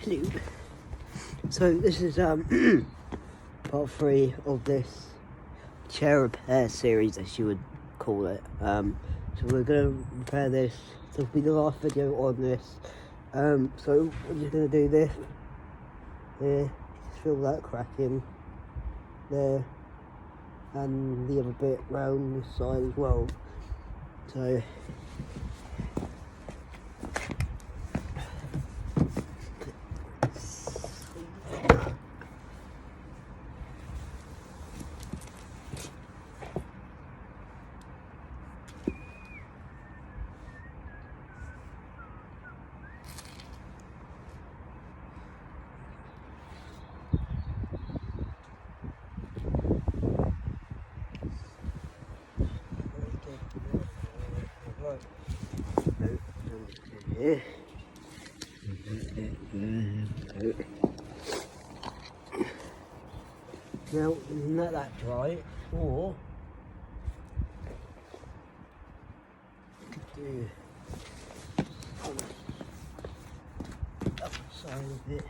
Hello. So this is part 3 of this chair repair series, as you would call it. So we're gonna repair this. This will be the last video on this. So we're just gonna do this here. Just feel that cracking there, and the other bit round this side as well. So yeah. Now, let that dry, or you could do on the other side of it.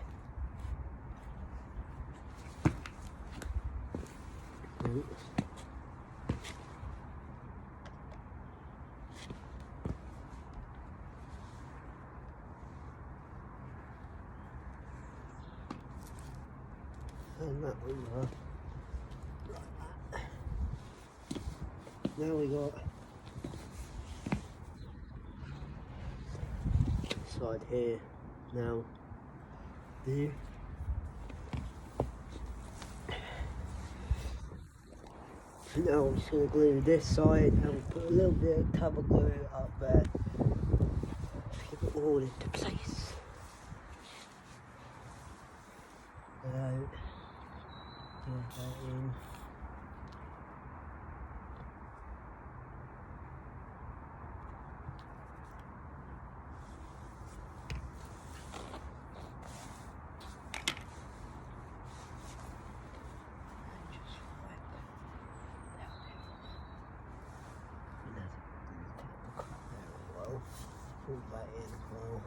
And that one like that. Now we got side here. Now there. Now I'm just going to glue this side and put a little bit of cover glue up there to keep it all into place. Get that in. Pull that in as well.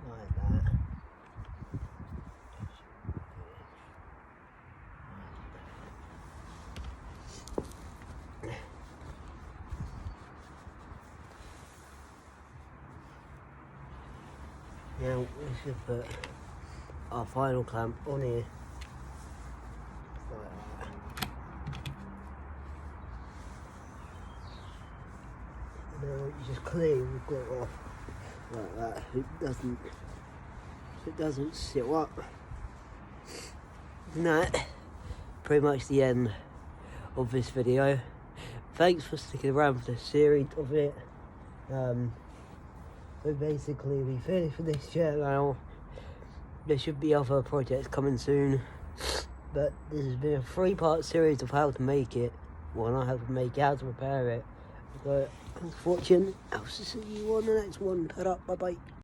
Like that. Now we should put our final clamp on here, like that. Now you just clean the grit off like that. It doesn't sit up. And that pretty much the end of this video. Thanks for sticking around for the series of it. So basically we finished with this chair now. There should be other projects coming soon, but this has been a 3-part series of how to make it. Well, not how to make it, how to repair it. So thanks for watching. I'll see you on the next one. Ta-ra, bye bye.